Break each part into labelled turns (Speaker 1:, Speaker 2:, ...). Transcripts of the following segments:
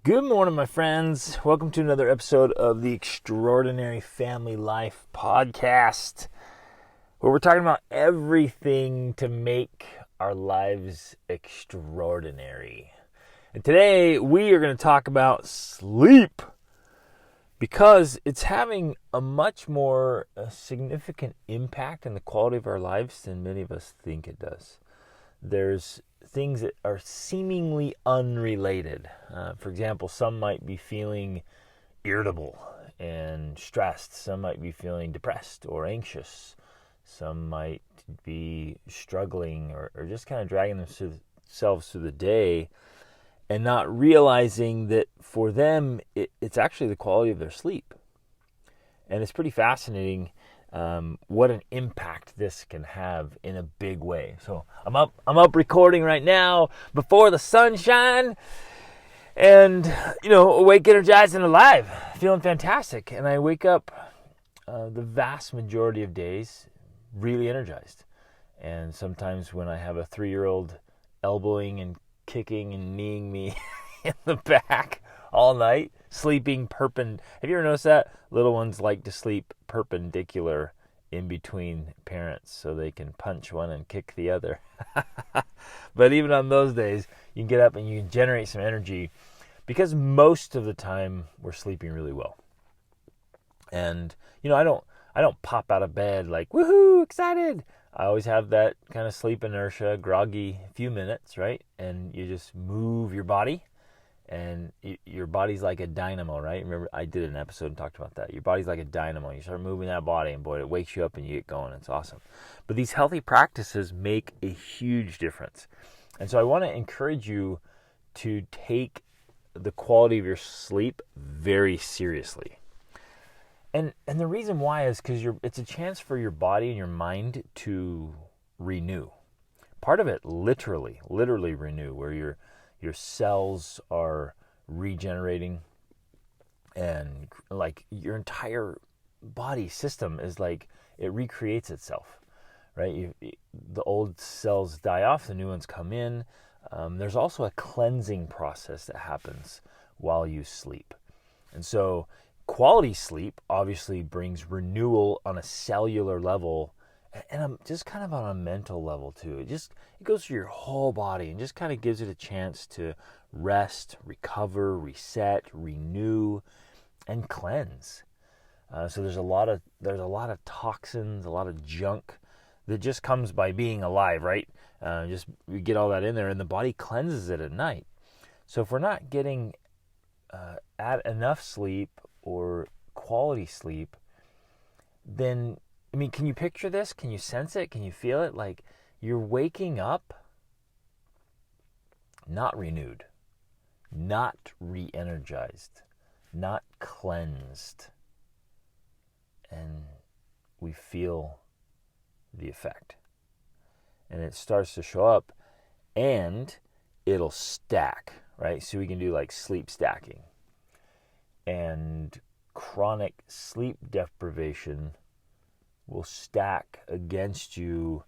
Speaker 1: Good morning, my friends. Welcome to another episode of the Extraordinary Family Life Podcast, where we're talking about everything to make our lives extraordinary. And today we are going to talk about sleep, because it's having a much more significant impact on the quality of our lives than many of us think it does. There's things that are seemingly unrelated. For example, some might be feeling irritable and stressed. Some might be feeling depressed or anxious. Some might be struggling or just kind of dragging themselves through the day and not realizing that for them, it's actually the quality of their sleep. And it's pretty fascinating what an impact this can have in a big way. So I'm up recording right now before the sunshine, and awake, energized, and alive, feeling fantastic. And I wake up the vast majority of days really energized. And sometimes when I have a 3-year-old elbowing and kicking and kneeing me in the back all night, sleeping have you ever noticed that? Little ones like to sleep perpendicular in between parents so they can punch one and kick the other. But even on those days, you can get up and you can generate some energy, because most of the time we're sleeping really well. And I don't pop out of bed like, woohoo, excited. I always have that kind of sleep inertia, groggy few minutes, right? And you just move your body. And your body's like a dynamo, right? Remember, I did an episode and talked about that. Your body's like a dynamo. You start moving that body, and boy, it wakes you up and you get going. It's awesome. But these healthy practices make a huge difference. And so I want to encourage you to take the quality of your sleep very seriously. And the reason why is because it's a chance for your body and your mind to renew. Part of it literally renew, where your cells are regenerating, and like your entire body system is like it recreates itself, right? The old cells die off, the new ones come in. There's also a cleansing process that happens while you sleep. And so quality sleep obviously brings renewal on a cellular level, and just kind of on a mental level too. It goes through your whole body and just kind of gives it a chance to rest, recover, reset, renew, and cleanse. So there's a lot of toxins, a lot of junk that just comes by being alive, right? Just we get all that in there, and the body cleanses it at night. So if we're not getting enough sleep or quality sleep, then can you picture this? Can you sense it? Can you feel it? Like you're waking up not renewed, not re-energized, not cleansed. And we feel the effect. And it starts to show up, and it'll stack, right? So we can do like sleep stacking. And chronic sleep deprivation will stack against you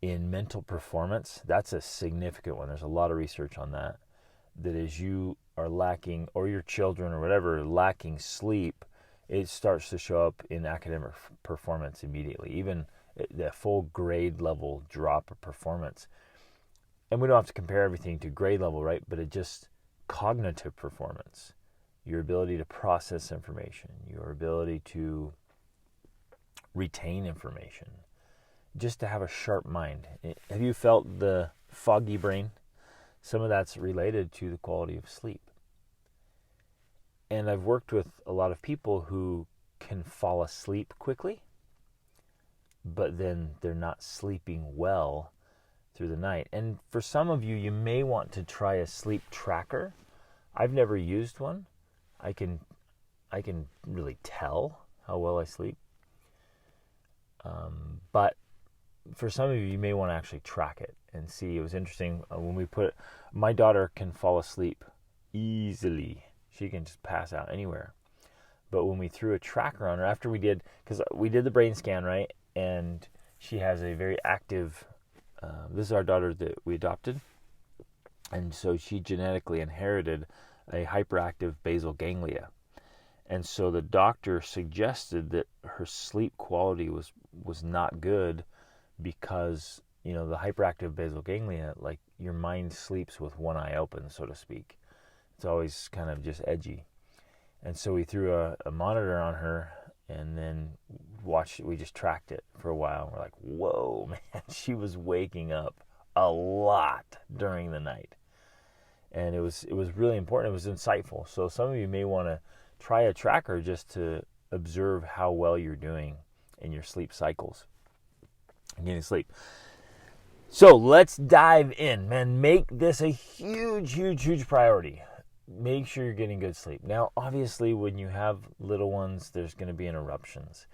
Speaker 1: in mental performance. That's a significant one. There's a lot of research on that. That as you are lacking, or your children or whatever, lacking sleep, it starts to show up in academic performance immediately. Even the full grade level drop of performance. And we don't have to compare everything to grade level, right? But it just cognitive performance. Your ability to process information, your ability to retain information, just to have a sharp mind. Have you felt the foggy brain? Some of that's related to the quality of sleep. And I've worked with a lot of people who can fall asleep quickly, but then they're not sleeping well through the night. And for some of you, you may want to try a sleep tracker. I've never used one. I can really tell how well I sleep. But for some of you, you may want to actually track it and see. It was interesting when we my daughter can fall asleep easily. She can just pass out anywhere. But when we threw a tracker on her, because we did the brain scan, right? And she has a very active, this is our daughter that we adopted. And so she genetically inherited a hyperactive basal ganglia. And so the doctor suggested that her sleep quality was not good because, the hyperactive basal ganglia, like your mind sleeps with one eye open, so to speak. It's always kind of just edgy. And so we threw a monitor on her and then we just tracked it for a while. And we're like, whoa, man, she was waking up a lot during the night. And it was really important. It was insightful. So some of you may want to try a tracker just to observe how well you're doing in your sleep cycles and getting sleep. So let's dive in, man. Make this a huge, huge, huge priority. Make sure you're getting good sleep. Now, obviously, when you have little ones, there's going to be interruptions.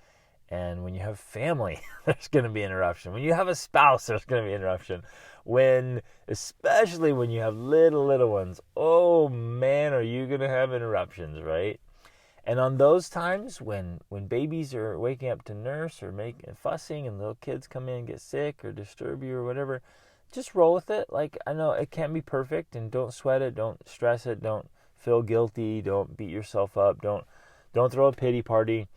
Speaker 1: And when you have family, there's going to be interruption. When you have a spouse, there's going to be interruption. Especially when you have little ones, oh man, are you going to have interruptions, right? And on those times when babies are waking up to nurse or fussing and little kids come in and get sick or disturb you or whatever, just roll with it. Like, I know it can't be perfect, and don't sweat it, don't stress it, don't feel guilty, don't beat yourself up, don't throw a pity party.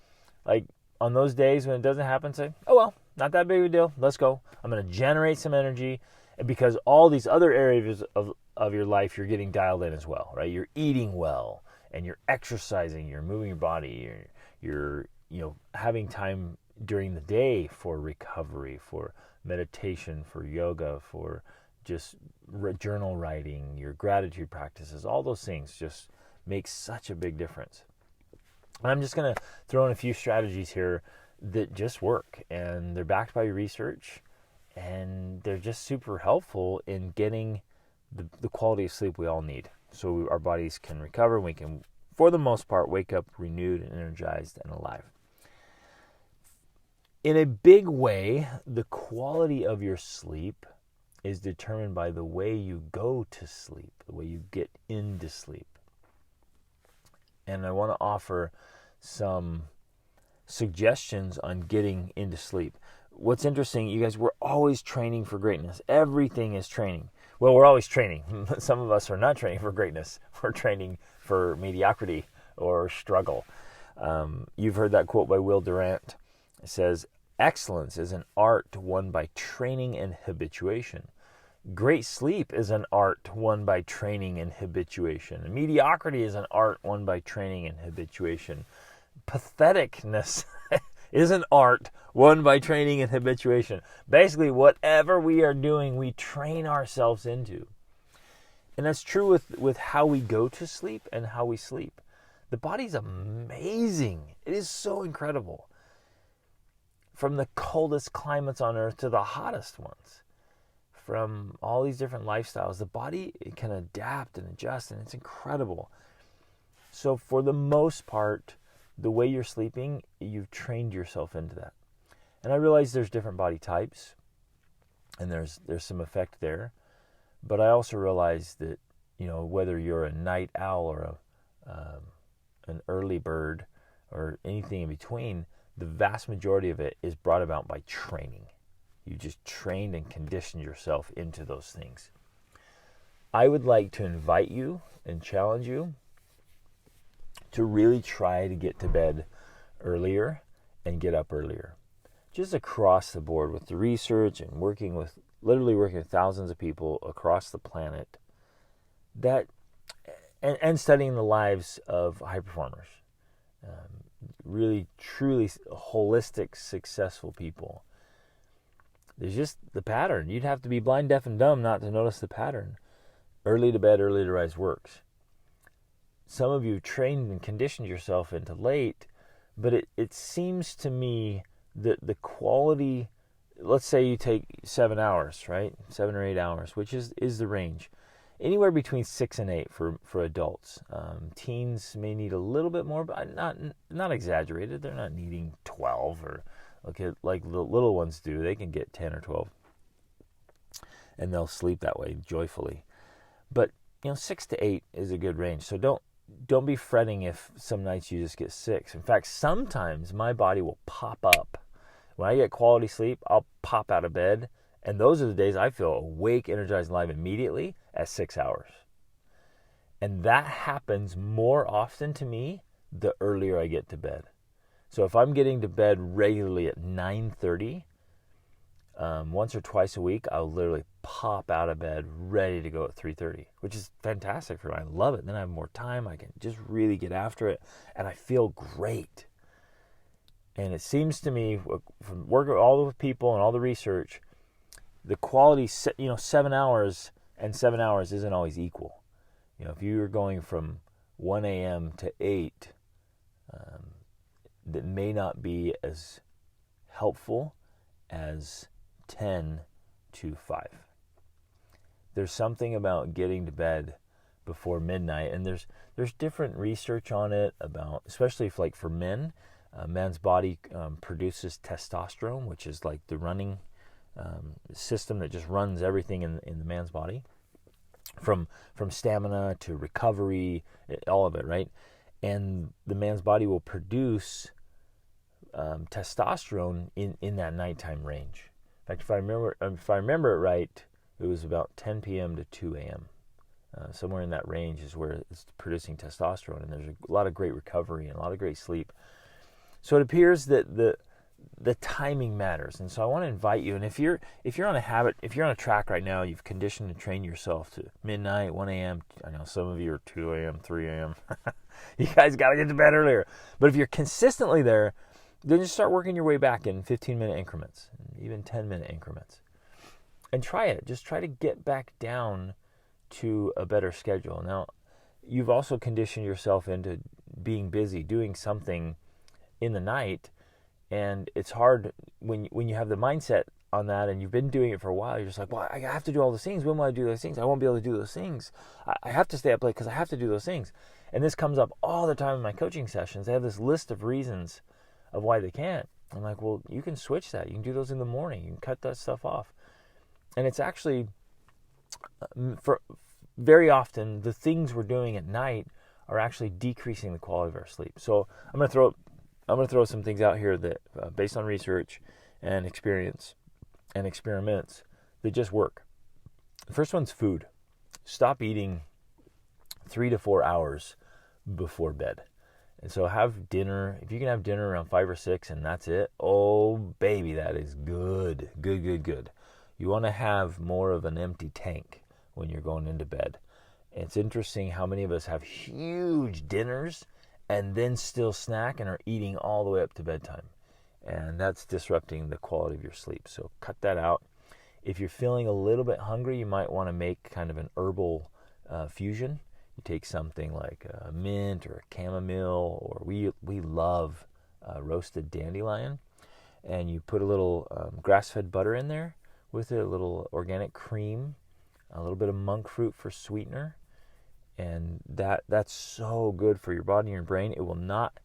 Speaker 1: Like, on those days when it doesn't happen, say, oh well, not that big of a deal, let's go. I'm going to generate some energy, because all these other areas of your life you're getting dialed in as well, right? You're eating well, and you're exercising, you're moving your body, you're having time during the day for recovery, for meditation, for yoga, for just journal writing, your gratitude practices. All those things just make such a big difference. And I'm just going to throw in a few strategies here that just work, and they're backed by research, and they're just super helpful in getting the quality of sleep we all need, so our bodies can recover. We can, for the most part, wake up renewed and energized and alive. In a big way, the quality of your sleep is determined by the way you go to sleep, the way you get into sleep. And I want to offer some suggestions on getting into sleep. What's interesting, you guys, we're always training for greatness. Everything is training. Well, we're always training. Some of us are not training for greatness. We're training for mediocrity or struggle. You've heard that quote by Will Durant. It says, excellence is an art won by training and habituation. Great sleep is an art won by training and habituation. And mediocrity is an art won by training and habituation. Patheticness is an art won by training and habituation. Basically, whatever we are doing, we train ourselves into. And that's true with how we go to sleep and how we sleep. The body's amazing. It is so incredible. From the coldest climates on earth to the hottest ones, from all these different lifestyles, the body can adapt and adjust, and it's incredible. So for the most part, the way you're sleeping, you've trained yourself into that. And I realize there's different body types, and there's some effect there. But I also realize that, whether you're a night owl or an early bird or anything in between, the vast majority of it is brought about by training. You just trained and conditioned yourself into those things. I would like to invite you and challenge you to really try to get to bed earlier and get up earlier. Just across the board with the research and working with thousands of people across the planet and studying the lives of high performers. Really, truly holistic, successful people. There's just the pattern. You'd have to be blind, deaf, and dumb not to notice the pattern. Early to bed, early to rise works. Some of you trained and conditioned yourself into late, but it seems to me that the quality, let's say you take 7 hours, right? 7 or 8 hours, which is the range. Anywhere between 6 and 8 for adults. Teens may need a little bit more, but not exaggerated. They're not needing 12 or like the little ones do. They can get 10 or 12, and they'll sleep that way joyfully. But 6 to 8 is a good range. So don't be fretting if some nights you just get 6. In fact, sometimes my body will pop up. When I get quality sleep, I'll pop out of bed. And those are the days I feel awake, energized, alive immediately at 6 hours. And that happens more often to me the earlier I get to bed. So if I'm getting to bed regularly at 9:30, once or twice a week, I'll literally pop out of bed ready to go at 3:30, which is fantastic for me. I love it. Then I have more time. I can just really get after it, and I feel great. And it seems to me, from working with all the people and all the research, the quality, 7 hours and 7 hours isn't always equal. If you were going from 1 a.m. to 8, that may not be as helpful as 10 to 5. There's something about getting to bed before midnight, and there's different research on it about, especially if, like, for men, man's body produces testosterone, which is like the running system that just runs everything in the man's body, from stamina to recovery, all of it, right? And the man's body will produce testosterone in that nighttime range. In fact, if I remember it right, it was about 10 p.m. to 2 a.m. Somewhere in that range is where it's producing testosterone, and there's a lot of great recovery and a lot of great sleep. So it appears that the timing matters, and so I want to invite you. And if you're on a track right now, you've conditioned and trained yourself to midnight, 1 a.m. I know some of you are 2 a.m., 3 a.m. You guys got to get to bed earlier. But if you're consistently there, then just start working your way back in 15-minute increments, even 10-minute increments. And try it. Just try to get back down to a better schedule. Now, you've also conditioned yourself into being busy, doing something in the night, and it's hard when you have the mindset on that and you've been doing it for a while. You're just like, well, I have to do all those things. When will I do those things? I won't be able to do those things. I have to stay up late because I have to do those things. And this comes up all the time in my coaching sessions. They have this list of reasons of why they can't. I'm like, well, you can switch that. You can do those in the morning. You can cut that stuff off. And it's actually, for very often, the things we're doing at night are actually decreasing the quality of our sleep. So I'm going to throw some things out here that, based on research and experience and experiments, that just work. The first one's food. Stop eating 3 to 4 hours before bed. And so have dinner. If you can have dinner around 5 or 6 and that's it, oh baby, that is good. Good. You want to have more of an empty tank when you're going into bed. And it's interesting how many of us have huge dinners and then still snack and are eating all the way up to bedtime. And that's disrupting the quality of your sleep. So cut that out. If you're feeling a little bit hungry, you might want to make kind of an herbal fusion. You take something like a mint or a chamomile, or we love roasted dandelion, and you put a little grass-fed butter in there with it, a little organic cream, a little bit of monk fruit for sweetener, and that's so good for your body and your brain. It will not,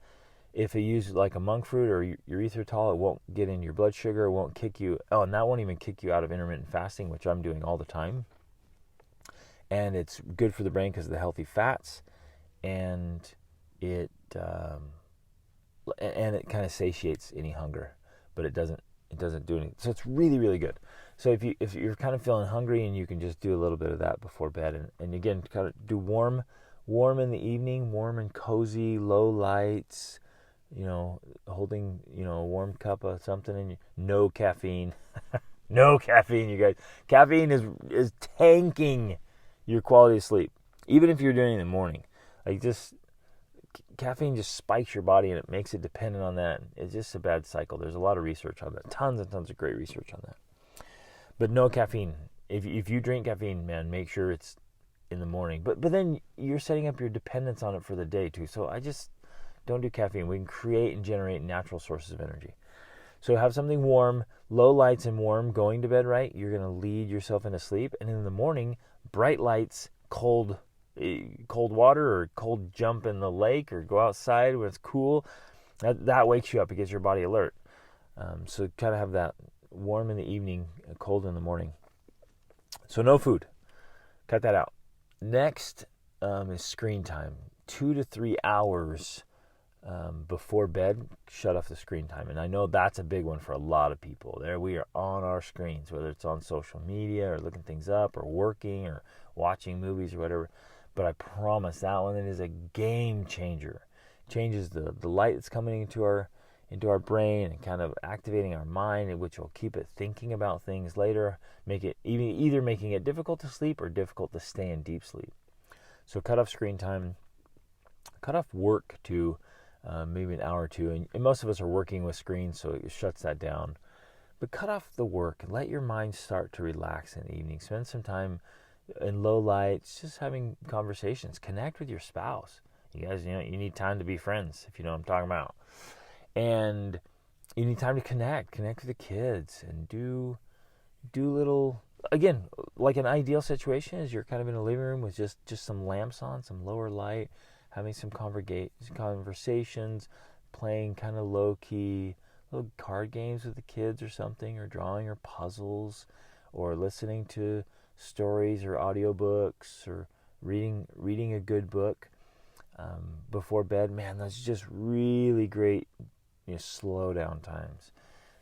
Speaker 1: if you use like a monk fruit or erythritol, it won't get in your blood sugar, it won't kick you, and that won't even kick you out of intermittent fasting, which I'm doing all the time. And it's good for the brain because of the healthy fats, and it kind of satiates any hunger, but it doesn't do anything. So it's really, really good. So if you're kind of feeling hungry, and you can just do a little bit of that before bed, and again, kind of do warm in the evening, warm and cozy, low lights, holding a warm cup of something, and no caffeine, no caffeine, you guys. Caffeine is tanking your quality of sleep, even if you're doing it in the morning. Like, just caffeine just spikes your body and it makes it dependent on that. It's just a bad cycle. There's a lot of research on that, tons and tons of great research on that. But no caffeine. If you drink caffeine, man, make sure it's in the morning. But then you're setting up your dependence on it for the day too. So I just don't do caffeine. We can create and generate natural sources of energy. So have something warm, low lights and warm, going to bed right. You're going to lead yourself into sleep. And in the morning, bright lights, cold water, or cold jump in the lake, or go outside when it's cool. That wakes you up. It gets your body alert. So kind of have that warm in the evening, cold in the morning. So no food. Cut that out. Next is screen time. 2 to 3 hours before bed, shut off the screen time. And I know that's a big one for a lot of people. There we are on our screens, whether it's on social media or looking things up or working or watching movies or whatever. But I promise that one is a game changer. Changes the light that's coming into our brain and kind of activating our mind, which will keep it thinking about things later, make it either making it difficult to sleep or difficult to stay in deep sleep. So cut off screen time, cut off work to maybe an hour or two, and most of us are working with screens, so it shuts that down. But cut off the work and let your mind start to relax in the evening. Spend some time in low lights, just having conversations. Connect with your spouse. You guys, you need time to be friends, if you know what I'm talking about. And you need time to connect with the kids, and do little, again, like an ideal situation is you're kind of in a living room with just some lamps on, some lower light, having some conversations, playing kind of low-key little card games with the kids or something, or drawing or puzzles, or listening to stories or audiobooks, or reading a good book before bed. Man, that's just really great, slow down times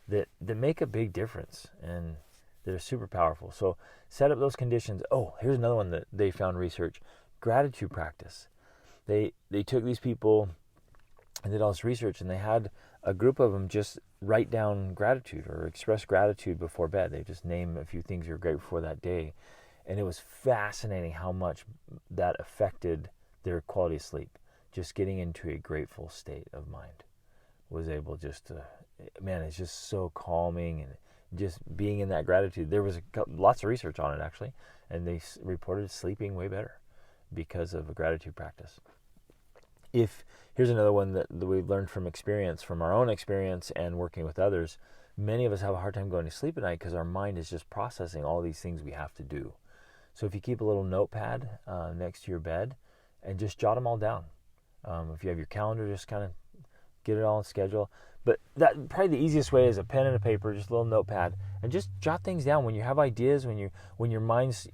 Speaker 1: that make a big difference, and they're super powerful. So set up those conditions. Oh, here's another one that they found research: gratitude practice. They took these people and did all this research, and they had a group of them just write down gratitude or express gratitude before bed. They just name a few things you're grateful for that day. And it was fascinating how much that affected their quality of sleep. Just getting into a grateful state of mind was able just to, man, it's just so calming, and just being in that gratitude. There was lots of research on it, actually, and they reported sleeping way better because of a gratitude practice. Here's another one that we've learned from our own experience and working with others. Many of us have a hard time going to sleep at night because our mind is just processing all these things we have to do. So if you keep a little notepad next to your bed and just jot them all down. If you have your calendar, just kind of get it all on schedule. But that probably the easiest way is a pen and a paper, just a little notepad, and just jot things down when you have ideas, when your mind's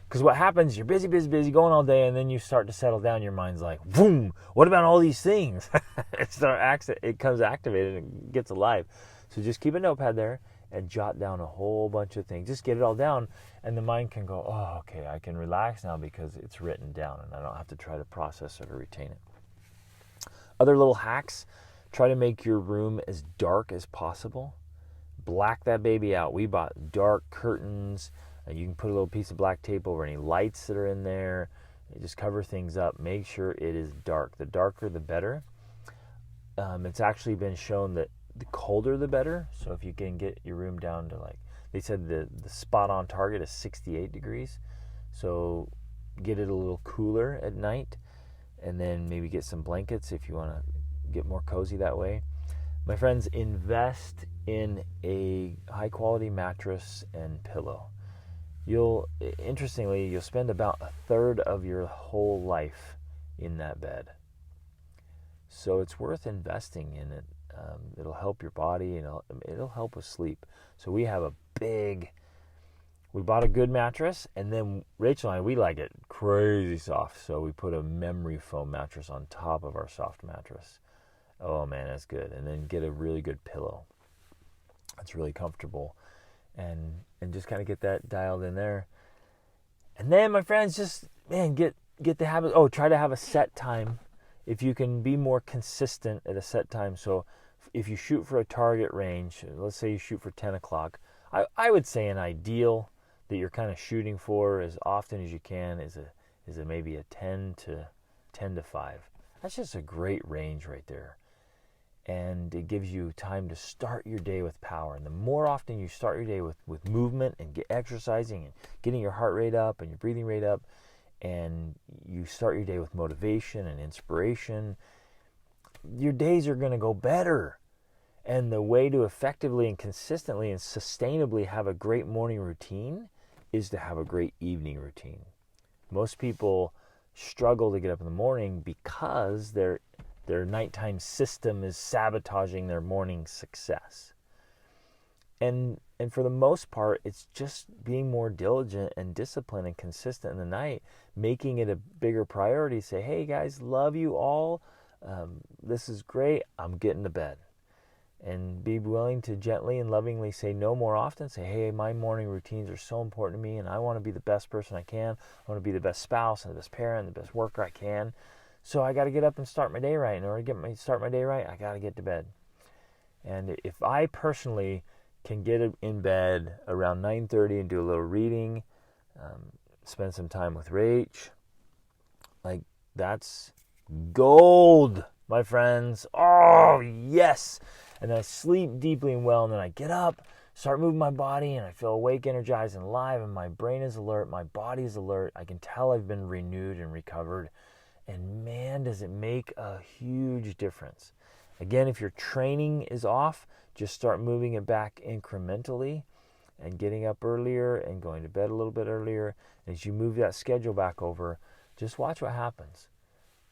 Speaker 1: because what happens, you're busy going all day, and then you start to settle down. Your mind's like, boom, what about all these things? It comes activated and gets alive. So just keep a notepad there and jot down a whole bunch of things. Just get it all down, and the mind can go, oh, okay, I can relax now because it's written down, and I don't have to try to process it or retain it. Other little hacks: try to make your room as dark as possible. Black that baby out. We bought dark curtains. You can put a little piece of black tape over any lights that are in there. Just cover things up. Make sure it is dark. The darker, the better. It's actually been shown that the colder, the better. So if you can get your room down to, like, they said the spot on target is 68 degrees. So get it a little cooler at night, and then maybe get some blankets if you want to get more cozy that way. My friends, invest in a high quality mattress and pillow. You'll spend about a third of your whole life in that bed. So it's worth investing in it. It'll help your body, and it'll help with sleep. So we bought a good mattress, and then Rachel and I, we like it crazy soft. So we put a memory foam mattress on top of our soft mattress. Oh man, that's good. And then get a really good pillow. It's really comfortable. And just kind of get that dialed in there. And then, my friends, just, man, get the habit. Oh, try to have a set time. If you can be more consistent at a set time. So if you shoot for a target range, let's say you shoot for 10 o'clock, I would say an ideal that you're kind of shooting for as often as you can is a maybe a 10 to 5. That's just a great range right there. And it gives you time to start your day with power. And the more often you start your day with movement and get exercising and getting your heart rate up and your breathing rate up, and you start your day with motivation and inspiration, your days are going to go better. And the way to effectively and consistently and sustainably have a great morning routine is to have a great evening routine. Most people struggle to get up in the morning because their nighttime system is sabotaging their morning success. And for the most part, it's just being more diligent and disciplined and consistent in the night, making it a bigger priority. Say, hey guys, love you all. This is great. I'm getting to bed. and be willing to gently and lovingly say no more often. Say, hey, my morning routines are so important to me, and I want to be the best person I can. I want to be the best spouse and the best parent and the best worker I can. So I got to get up and start my day right. In order to start my day right, I got to get to bed. And if I personally can get in bed around 9:30 and do a little reading, spend some time with Rach, like, that's gold, my friends. Oh, yes. And then I sleep deeply and well, and then I get up, start moving my body, and I feel awake, energized, and alive, and my brain is alert, my body is alert. I can tell I've been renewed and recovered, and man, does it make a huge difference. Again, if your training is off, just start moving it back incrementally and getting up earlier and going to bed a little bit earlier. And as you move that schedule back over, just watch what happens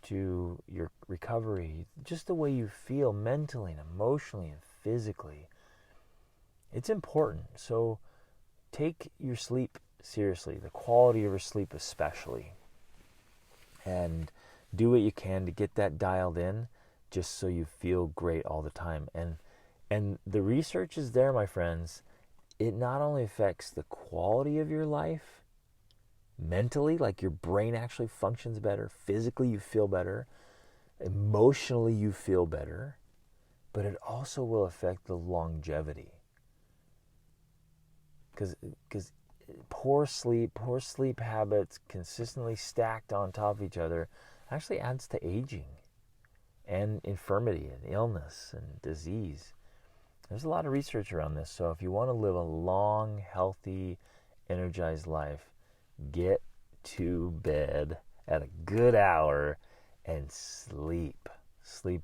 Speaker 1: to your recovery, just the way you feel mentally and emotionally and physically. It's important. So take your sleep seriously, the quality of your sleep especially, and do what you can to get that dialed in, just so you feel great all the time. And the research is there, my friends. It not only affects the quality of your life, mentally, like your brain actually functions better, physically you feel better, emotionally you feel better, but it also will affect the longevity. Because poor sleep habits consistently stacked on top of each other actually adds to aging and infirmity and illness and disease. There's a lot of research around this. So if you want to live a long, healthy, energized life, get to bed at a good hour and sleep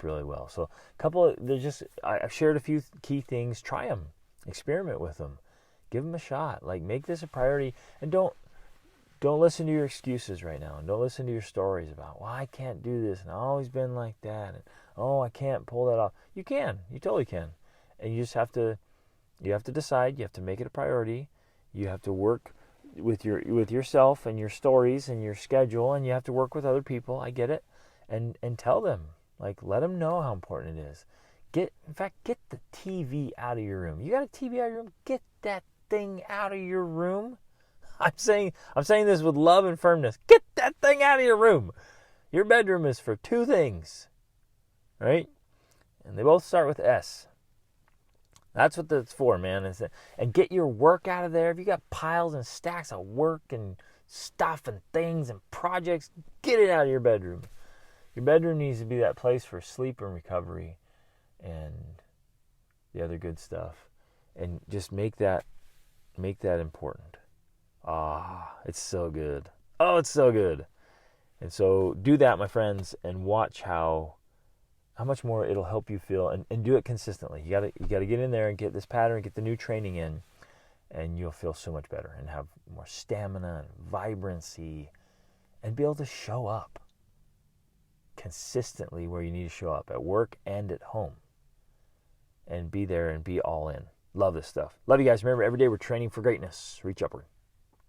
Speaker 1: really well. So I've shared a few key things. Try them, experiment with them, give them a shot. Like, make this a priority, and don't listen to your excuses right now, and don't listen to your stories about, well, I can't do this, and I've always been like that, and oh, I can't pull that off. You totally can. And you just have to decide. You have to make it a priority. You have to work with yourself and your stories and your schedule, and you have to work with other people. I get it. And tell them, like, let them know how important it is. Get the TV out of your room. You got a TV out of your room? Get that thing out of your room. I'm saying this with love and firmness. Get that thing out of your room. Your bedroom is for two things, right? And they both start with S. That's what that's for, man. And get your work out of there. If you got piles and stacks of work and stuff and things and projects, get it out of your bedroom. Your bedroom needs to be that place for sleep and recovery and the other good stuff. And just make that important. It's so good. Oh, it's so good. And so do that, my friends, and watch how much more it'll help you feel, and do it consistently. You gotta get in there and get this pattern, get the new training in, and you'll feel so much better and have more stamina and vibrancy and be able to show up consistently where you need to show up, at work and at home, and be there and be all in. Love this stuff. Love you guys. Remember, every day we're training for greatness. Reach upward.